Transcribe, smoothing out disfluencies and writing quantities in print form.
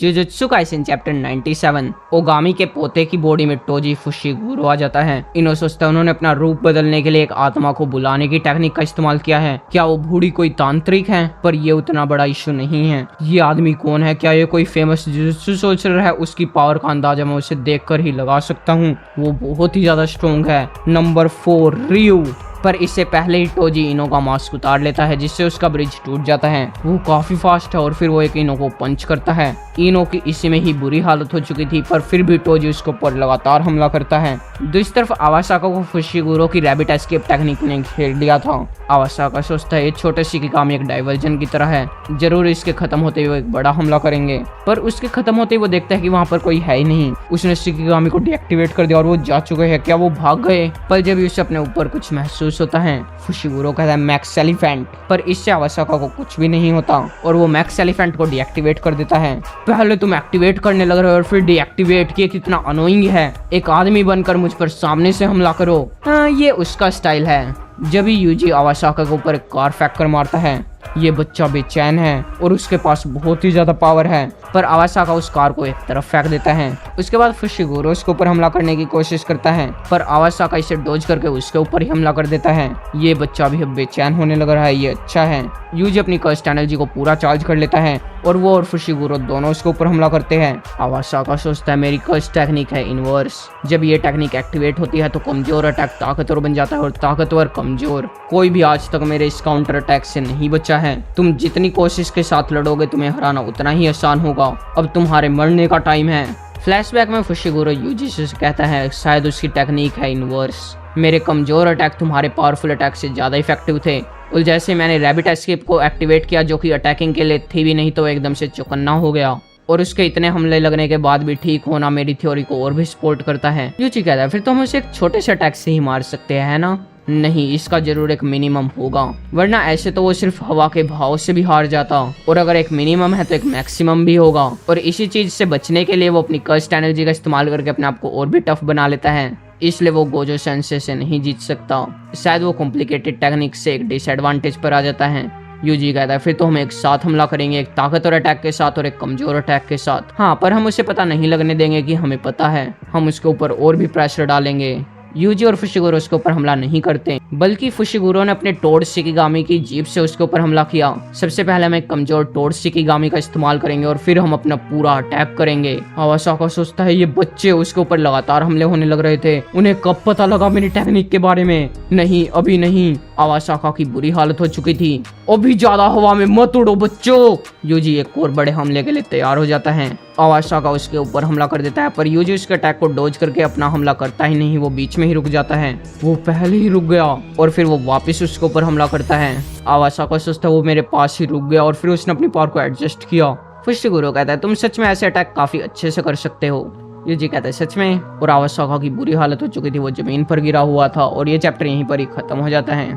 Jujutsu Kaisen chapter 97। Ogami के पोते की बॉडी में टोजी फुशिगुरो आ जाता है। इनो सोचता है उन्होंने अपना रूप बदलने के लिए एक आत्मा को बुलाने की टेक्निक का इस्तेमाल किया है। क्या वो बूढ़ी कोई तांत्रिक है? पर ये उतना बड़ा इशू नहीं है। ये आदमी कौन है? क्या ये कोई फेमस जुजुत्सु सोल्जर है? उसकी पावर का अंदाजा मैं उसे देखकर ही लगा सकता हूँ। वो बहुत ही ज्यादा स्ट्रॉन्ग है। नंबर 4 रियू। पर इससे पहले ही टोजी इनो का मास्क उतार लेता है, जिससे उसका ब्रिज टूट जाता है। वो काफी फास्ट है और फिर वो एक इनो को पंच करता है। इनो की इसी में ही बुरी हालत हो चुकी थी, पर फिर भी टोजी उसके ऊपर लगातार हमला करता है। दूसरी तरफ आवासाका को फुशिगुरो की रैबिट एस्केप टेक्निक ने घेर लिया था। आवासाका सोचता है ये छोटे शिकिगामी एक डाइवर्जन की तरह है, जरूर इसके खत्म होते ही वो एक बड़ा हमला करेंगे। पर उसके खत्म होते ही वो देखता है कि वहाँ पर कोई है ही नहीं। उसने शिकिगामी को डीएक्टिवेट कर दिया और वो जा चुके हैं। क्या वो भाग गए? पर जब उसे अपने ऊपर कुछ महसूस होता है, फुशिगुरो कहता है मैक्स एलिफेंट, पर इससे आवासाका को कुछ भी नहीं होता और वो मैक्स एलिफेंट को डीएक्टिवेट कर देता है। पहले तुम एक्टिवेट करने लग रहे हो और फिर डीएक्टिवेट किए, कितना अनोइंग है। एक आदमी बनकर मुझ पर सामने से हमला करो। हाँ, ये उसका स्टाइल है। जब ही यूजी आवासाका के ऊपर एक कार फेंक कर मारता है। ये बच्चा बेचैन है और उसके पास बहुत ही ज्यादा पावर है, पर आवासाका उस कार को एक तरफ फेंक देता है। उसके बाद फुशिगुरो उसके ऊपर हमला करने की कोशिश करता है, पर आवासाका इसे डॉज करके उसके ऊपर ही हमला कर देता है। ये बच्चा भी अब बेचैन होने लग रहा है। ये अच्छा है। यूजी अपनी कर्स्ट एनर्जी को पूरा चार्ज कर लेता है और वो और फुशिगुरो दोनों उसके ऊपर हमला करते हैं। आवासाका सोचता है मेरी कर्स्ट टेक्निक है इनवर्स। जब ये टेक्निक एक्टिवेट होती है तो कमजोर अटैक ताकतवर बन जाता है और ताकतवर कमजोर। कोई भी आज तक मेरे इस काउंटर अटैक से नहीं बचा है। तुम जितनी कोशिश के साथ लड़ोगे तुम्हें हराना उतना ही आसान होगा। अब तुम्हारे मरने का टाइम है। फ्लैशबैक में फुशिगुरो यूजी से कहता है शायद उसकी टेक्निक है इनवर्स। मेरे कमजोर अटैक तुम्हारे पावरफुल अटैक से ज्यादा इफेक्टिव थे। और जैसे मैंने रैबिट एस्केप को एक्टिवेट किया, जो कि अटैकिंग के लिए थी भी नहीं, तो एकदम से चौकन्ना हो गया। और उसके इतने हमले लगने के बाद भी ठीक होना मेरी थ्योरी को और भी सपोर्ट करता है। यूजी कहता है फिर तो हम उसे एक छोटे से अटैक से ही मार सकते हैं, है ना? नहीं, इसका जरूर एक मिनिमम होगा, वरना ऐसे तो वो सिर्फ हवा के भाव से भी हार जाता। और अगर एक मिनिमम है तो एक मैक्सिमम भी होगा। और इसी चीज से बचने के लिए वो अपनी कर्स्ट एनर्जी का इस्तेमाल करके अपने आप को और भी टफ बना लेता है। इसलिए वो गोजो सेंसे से नहीं जीत सकता। शायद वो कॉम्प्लिकेटेड टेक्निक से एक डिसएडवांटेज पर आ जाता है। यूजी कहता है फिर तो हम एक साथ हमला करेंगे, एक ताकतवर अटैक के साथ और एक कमजोर अटैक के साथ। हाँ, पर हम उसे पता नहीं लगने देंगे कि हमें पता है। हम उसके ऊपर और भी प्रेशर डालेंगे। यूजी और फुशिगुरो उसके ऊपर हमला नहीं करते, बल्कि फुशिगुरो ने अपने टोड शिकिगामी की जीप से उसके ऊपर हमला किया। सबसे पहले हम एक कमजोर टोड शिकिगामी का इस्तेमाल करेंगे और फिर हम अपना पूरा अटैक करेंगे। आवासाका सोचता है ये बच्चे उसके ऊपर लगातार हमले होने लग रहे थे, उन्हें कब पता लगा मेरी टेक्निक के बारे में? नहीं, अभी नहीं। आवासाका की बुरी हालत हो चुकी थी। अभी ज्यादा हवा में मत उड़ो बच्चों। यूजी एक और बड़े हमले के लिए तैयार हो जाता है। आवासाका उसके ऊपर हमला कर देता है, पर यूजी उसके अटैक को डॉज करके अपना हमला करता ही नहीं, वो बीच में ही रुक जाता है। वो पहले ही रुक गया और फिर वो वापस उसके ऊपर हमला करता है। आवासाका सोचता है वो मेरे पास ही रुक गया और फिर उसने अपनी पावर को एडजस्ट किया। फुशिगुरो कहता है तुम सच में ऐसे अटैक काफी अच्छे से कर सकते हो। यूजी कहता है सच में। और आवासाका की बुरी हालत हो चुकी थी, वो जमीन पर गिरा हुआ था। और ये चैप्टर यहीं पर ही खत्म हो जाता है।